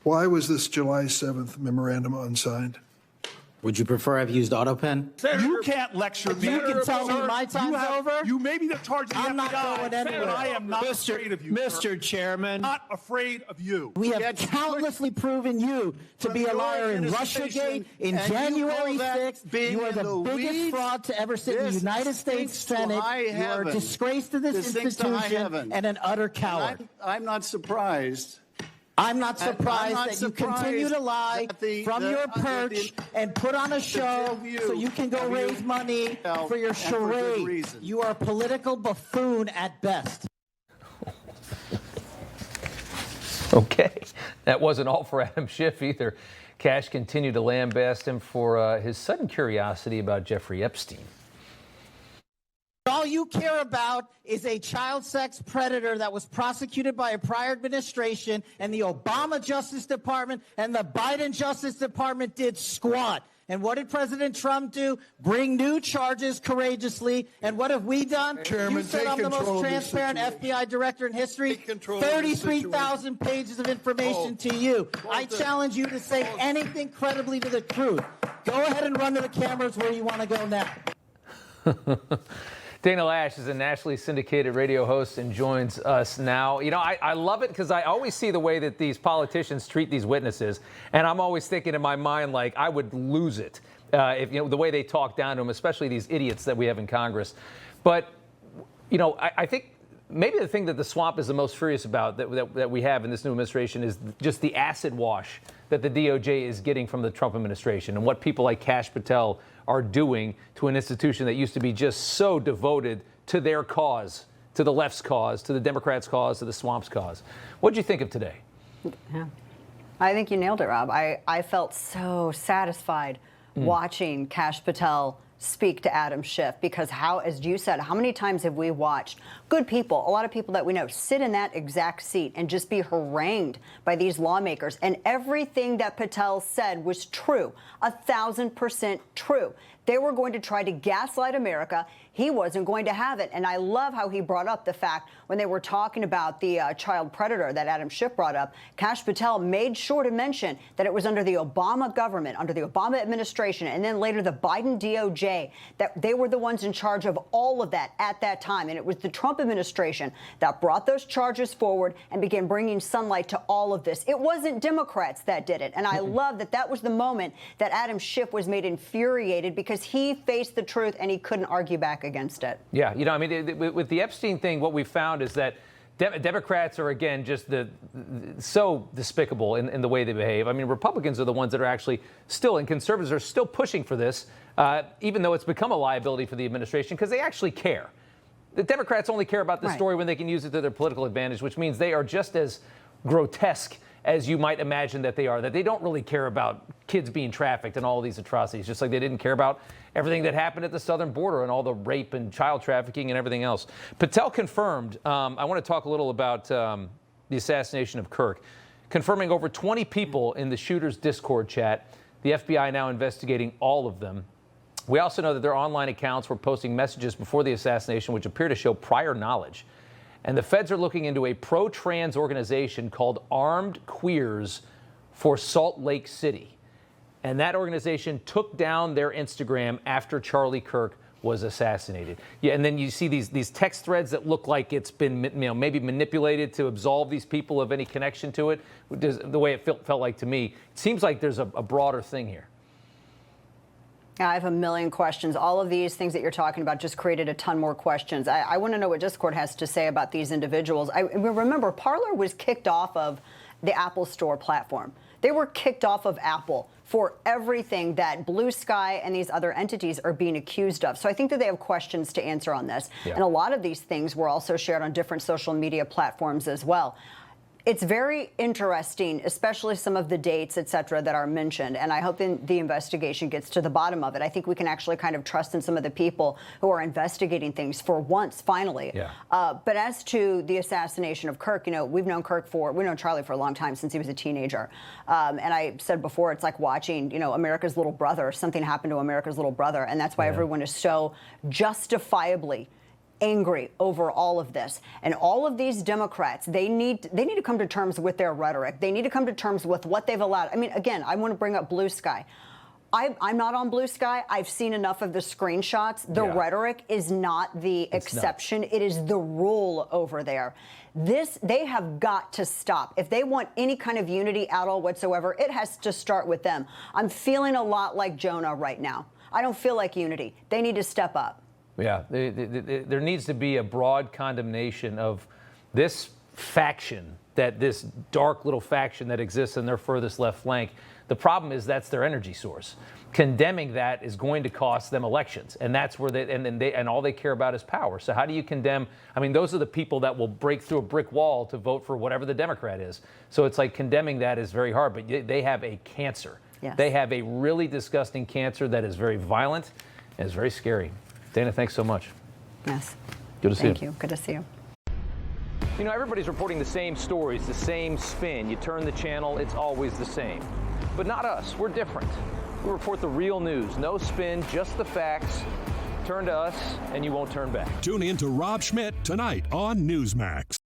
Why was this July 7th memorandum unsigned? Would you prefer I've used AutoPen? You can't lecture me. You can tell me my time's over. You may be the charge of the FBI, I'm not going anywhere. but I am not afraid of you. Mr. Chairman. Not afraid of you. We have countlessly proven you to be a liar in Russiagate, in January 6th. You are the biggest fraud to ever sit in the United States Senate. You are a disgrace to this institution and an utter coward. I'm not surprised. I'm not surprised that you continue to lie from your perch and put on a show so you can go raise money for your charade. You are a political buffoon at best. Okay, that wasn't all for Adam Schiff either. Kash continued to lambaste him for his sudden curiosity about Jeffrey Epstein. All you care about is a child sex predator that was prosecuted by a prior administration, and the Obama Justice Department and the Biden Justice Department did squat. And what did President Trump do? Bring new charges courageously. And what have we done? Chairman, you said I'm the most transparent FBI director in history. 33,000 pages of information to you. I challenge you to say anything credibly to the truth. Go ahead and run to the cameras where you want to go now. Dana Loesch is a nationally syndicated radio host and joins us now. You know, I love it because I always see the way that these politicians treat these witnesses, and I'm always thinking in my mind, like, I would lose it if, you know, the way they talk down to them, especially these idiots that we have in Congress. But, you know, I think maybe the thing that the swamp is the most furious about that we have in this new administration is just the acid wash that the DOJ is getting from the Trump administration and what people like Kash Patel are doing to an institution that used to be just so devoted to their cause, to the left's cause, to the Democrats' cause, to the swamp's cause. What did you think of today? Yeah. I think you nailed it, Rob. I felt so satisfied watching Kash Patel speak to Adam Schiff, because how, as you said, how many times have we watched good people, a lot of people that we know, sit in that exact seat and just be harangued by these lawmakers, and everything that Patel said was true, 1,000% true. They were going to try to gaslight America. He wasn't going to have it. And I love how he brought up the fact when they were talking about the child predator that Adam Schiff brought up, Kash Patel made sure to mention that it was under the Obama government, under the Obama administration, and then later the Biden DOJ, that they were the ones in charge of all of that at that time. And it was the Trump administration that brought those charges forward and began bringing sunlight to all of this. It wasn't Democrats that did it. And I love that that was the moment that Adam Schiff was made infuriated, because he faced the truth and he couldn't argue back against it. Yeah, you know, I mean, with the Epstein thing, what we found is that Democrats are, again, just so despicable in the way they behave. I mean, Republicans are the ones that are actually still, and conservatives are still pushing for this, even though it's become a liability for the administration, because they actually care. The Democrats only care about the story when they can use it to their political advantage, which means they are just as grotesque as you might imagine that they are, that they don't really care about kids being trafficked and all of these atrocities, just like they didn't care about everything that happened at the southern border and all the rape and child trafficking and everything else. Patel confirmed, I want to talk a little about the assassination of Kirk, confirming over 20 people in the shooter's Discord chat. The FBI now investigating all of them. We also know that their online accounts were posting messages before the assassination which appear to show prior knowledge. And the feds are looking into a pro-trans organization called Armed Queers for Salt Lake City. And that organization took down their Instagram after Charlie Kirk was assassinated. Yeah, and then you see these text threads that look like it's been, you know, maybe manipulated to absolve these people of any connection to it. The way it felt like to me, it seems like there's a broader thing here. I have a million questions. All of these things that you're talking about just created a ton more questions. I want to know what Discord has to say about these individuals. I remember Parler was kicked off of the Apple Store platform. They were kicked off of Apple for everything that Blue Sky and these other entities are being accused of. So I think that they have questions to answer on this. Yeah. And a lot of these things were also shared on different social media platforms as well. It's very interesting, especially some of the dates, et cetera, that are mentioned. And I hope the investigation gets to the bottom of it. I think we can actually kind of trust in some of the people who are investigating things for once, finally. Yeah. But as to the assassination of Kirk, you know, we've known Charlie for a long time, since he was a teenager. And I said before, it's like watching, you know, America's little brother. Something happened to America's little brother. And that's why everyone is so justifiably angry over all of this. And all of these Democrats, they need to come to terms with their rhetoric. They need to come to terms with what they've allowed. I mean, again, I want to bring up Blue Sky. I'm not on Blue Sky. I've seen enough of the screenshots. The rhetoric is not the exception. It is the rule over there. They have got to stop. If they want any kind of unity at all whatsoever, it has to start with them. I'm feeling a lot like Jonah right now. I don't feel like unity. They need to step up. Yeah, there needs to be a broad condemnation of this faction, this dark little faction that exists in their furthest left flank. The problem is that's their energy source. Condemning that is going to cost them elections, and that's where and all they care about is power. So how do you condemn? I mean, those are the people that will break through a brick wall to vote for whatever the Democrat is. So it's like condemning that is very hard, but they have a cancer. Yes. They have a really disgusting cancer that is very violent and is very scary. Dana, thanks so much. Yes. Good to see you. Thank you. Good to see you. You know, everybody's reporting the same stories, the same spin. You turn the channel, it's always the same. But not us. We're different. We report the real news. No spin, just the facts. Turn to us, and you won't turn back. Tune in to Rob Schmitt tonight on Newsmax.